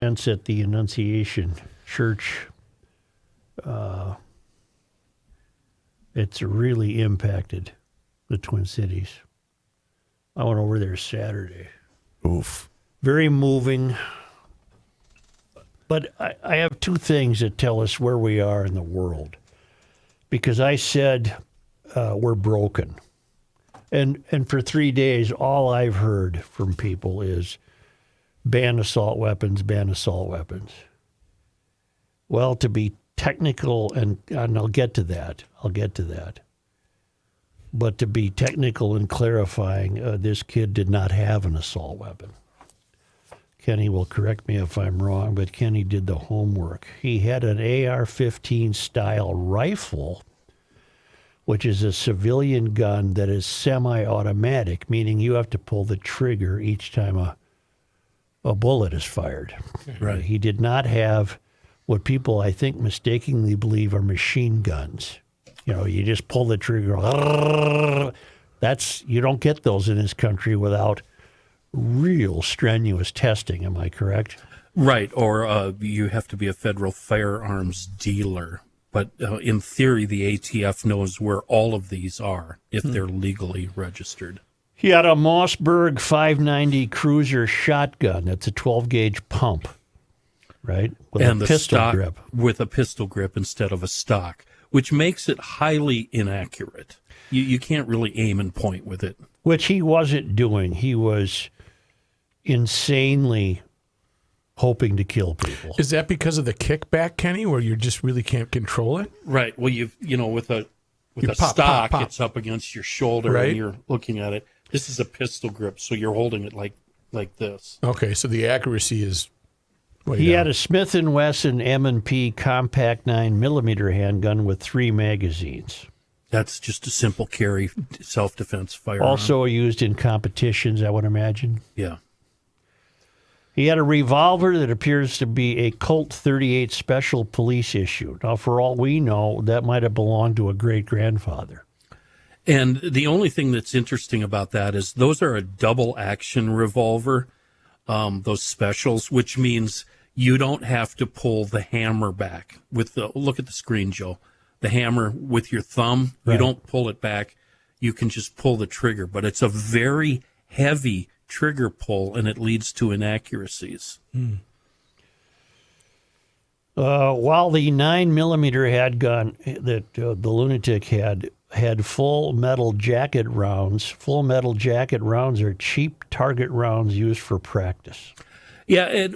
events at the Annunciation Church, it's really impacted the Twin Cities. I went over there Saturday. Oof. Very moving. But I have two things that tell us where we are in the world. Because I said we're broken. And for 3 days, all I've heard from people is ban assault weapons, ban assault weapons. Well, to be technical, and I'll get to that. But to be technical and clarifying, this kid did not have an assault weapon. Kenny will correct me if I'm wrong, but Kenny did the homework. He had an AR-15 style rifle, which is a civilian gun that is semi-automatic, meaning you have to pull the trigger each time a bullet is fired. Right. He did not have what people, I think, mistakenly believe are machine guns. You know, you just pull the trigger. You don't get those in this country without real strenuous testing. Am I correct? Right, or you have to be a federal firearms dealer. But in theory, the ATF knows where all of these are if they're legally registered. He had a Mossberg 590 Cruiser shotgun. That's a 12-gauge pump, right? With and a the pistol stock grip. with a pistol grip instead of a stock, which makes it highly inaccurate. You can't really aim and point with it. Which he wasn't doing. He was insanely hoping to kill people. Is that because of the kickback, Kenny, where you just really can't control it? Right. Well, with a pop, stock, pop. it's up against your shoulder Right. and you're looking at it. This is a pistol grip, so you're holding it like this. Okay, so the accuracy is way He down. had a Smith & Wesson M&P compact 9mm handgun with 3 magazines. That's just a simple carry self-defense firearm. Also used in competitions, I would imagine. Yeah. He had a revolver that appears to be a Colt 38 Special Police issue. Now, for all we know, that might have belonged to a great-grandfather. And the only thing that's interesting about that is those are a double action revolver, those specials, which means you don't have to pull the hammer back look at the screen, Joe. The hammer with your thumb, Right. You don't pull it back. You can just pull the trigger, but it's a very heavy trigger pull, and it leads to inaccuracies. While the 9mm handgun that the lunatic had full metal jacket rounds. Full metal jacket rounds are cheap target rounds used for practice. Yeah,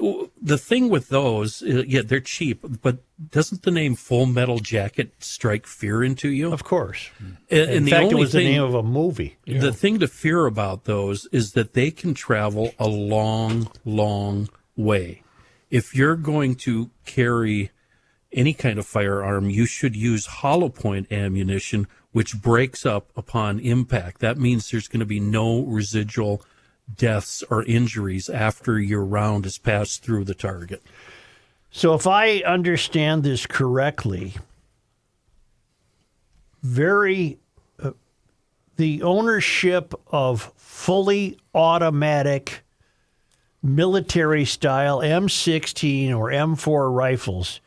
the thing with those, they're cheap, but doesn't the name Full Metal Jacket strike fear into you? Of course. And In the fact, only it was the thing, name of a movie. The thing to fear about those is that they can travel a long, long way. If you're going to carry any kind of firearm, you should use hollow point ammunition, which breaks up upon impact. That means there's going to be no residual deaths or injuries after your round has passed through the target. So if I understand this correctly, the ownership of fully automatic military-style M16 or M4 rifles,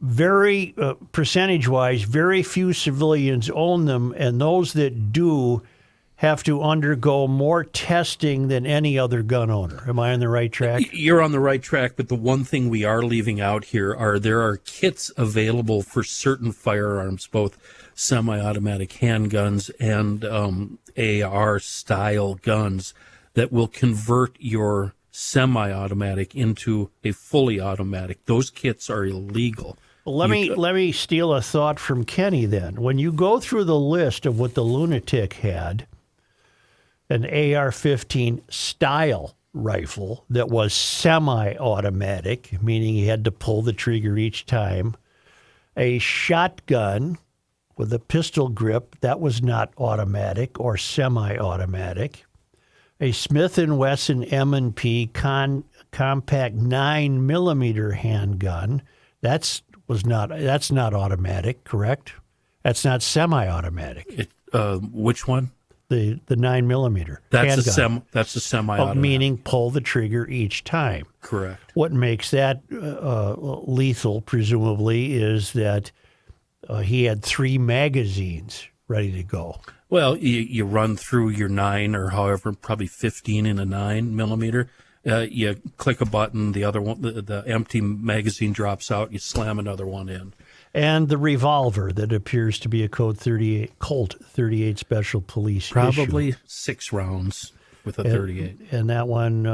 very percentage-wise, very few civilians own them, and those that do have to undergo more testing than any other gun owner. Am I on the right track? You're on the right track, but the one thing we are leaving out here there are kits available for certain firearms, both semi-automatic handguns and AR-style guns, that will convert your semi-automatic into a fully automatic. Those kits are illegal. Well, let me steal a thought from Kenny then. When you go through the list of what the lunatic had, an AR-15 style rifle that was semi-automatic, meaning he had to pull the trigger each time, a shotgun with a pistol grip that was not automatic or semi-automatic, a Smith & Wesson M&P compact 9mm handgun. That's not automatic, correct? That's not semi-automatic. Which one? the 9mm. That's handgun. that's a semi-automatic. Meaning pull the trigger each time. Correct. What makes that lethal, presumably, is that he had 3 magazines ready to go. Well, you run through your 9 or however, probably 15 in a 9mm. You click a button, the other one, the empty magazine drops out. You slam another one in. And the revolver that appears to be a Colt 38 Special Police Probably issue. 6 rounds with a 38. And that one,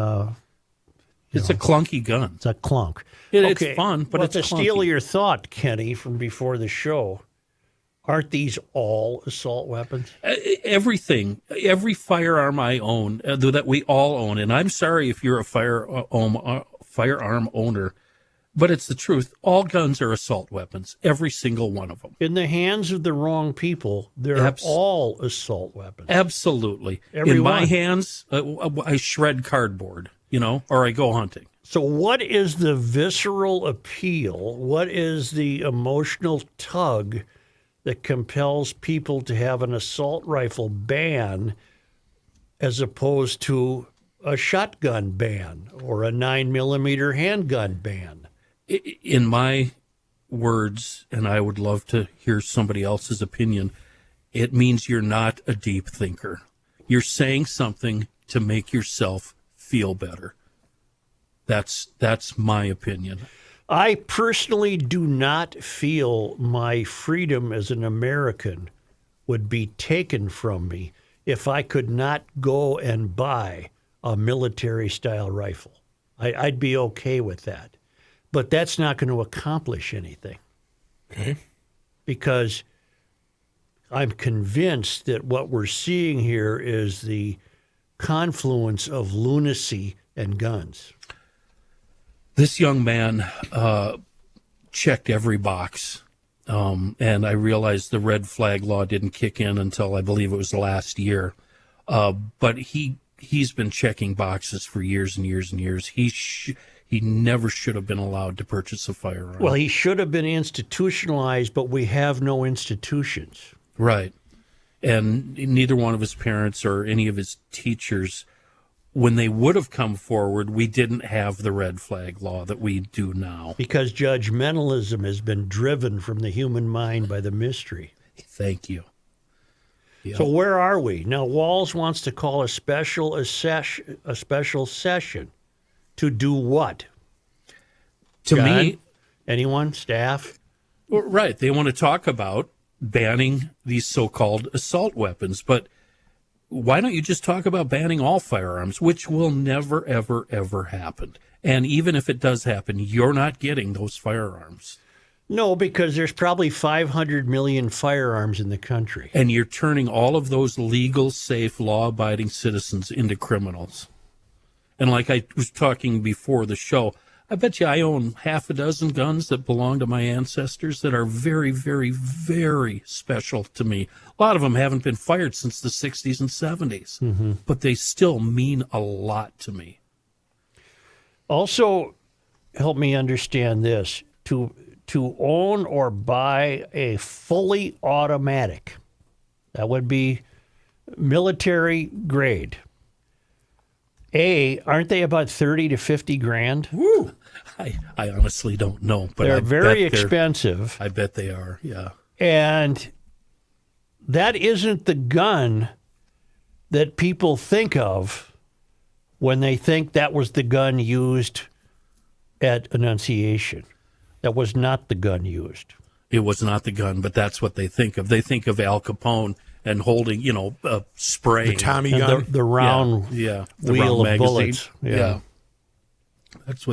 It's a clunky gun. it's a clunk. It's fun, but well, it's to steal clunky. your thought, Kenny, from before the show, aren't these all assault weapons? Everything, every firearm I own, that we all own, and I'm sorry if you're a firearm owner, but it's the truth. All guns are assault weapons, every single one of them. In the hands of the wrong people, they're all assault weapons. Absolutely. Every In my one. hands, I shred cardboard, or I go hunting. So what is the visceral appeal? What is the emotional tug that compels people to have an assault rifle ban as opposed to a shotgun ban or a 9mm handgun ban? In my words, and I would love to hear somebody else's opinion, it means you're not a deep thinker. You're saying something to make yourself feel better. That's my opinion. I personally do not feel my freedom as an American would be taken from me if I could not go and buy a military-style rifle. I'd be okay with that. But that's not going to accomplish anything. Okay. Because I'm convinced that what we're seeing here is the confluence of lunacy and guns. This young man checked every box, and I realized the red flag law didn't kick in until I believe it was last year. But he's been checking boxes for years and years and years. He never should have been allowed to purchase a firearm. Well, he should have been institutionalized, but we have no institutions. Right. And neither one of his parents or any of his teachers, when they would have come forward, we didn't have the red flag law that we do now. Because judgmentalism has been driven from the human mind by the mystery. Thank you. Yep. So where are we? Now, Walz wants to call a special session to do what? To John? me, Anyone? Staff? right, they want to talk about banning these so-called assault weapons, but why don't you just talk about banning all firearms, which will never, ever, ever happen. And even if it does happen, you're not getting those firearms. No, because there's probably 500 million firearms in the country. And you're turning all of those legal, safe, law-abiding citizens into criminals. And like I was talking before the show, I bet you I own half a dozen guns that belong to my ancestors that are very, very, very special to me. A lot of them haven't been fired since the 60s and 70s, but they still mean a lot to me. Also, help me understand this. To own or buy a fully automatic, that would be military grade. Aren't they about 30 to 50 grand? Woo! I honestly don't know, but They're I very bet expensive. I bet they are, yeah. And that isn't the gun that people think of when they think that was the gun used at Annunciation. That was not the gun used. It was not the gun, but that's what they think of. They think of Al Capone and holding, spraying. The Tommy And gun. the round the wheel round of magazine. bullets. Yeah. That's what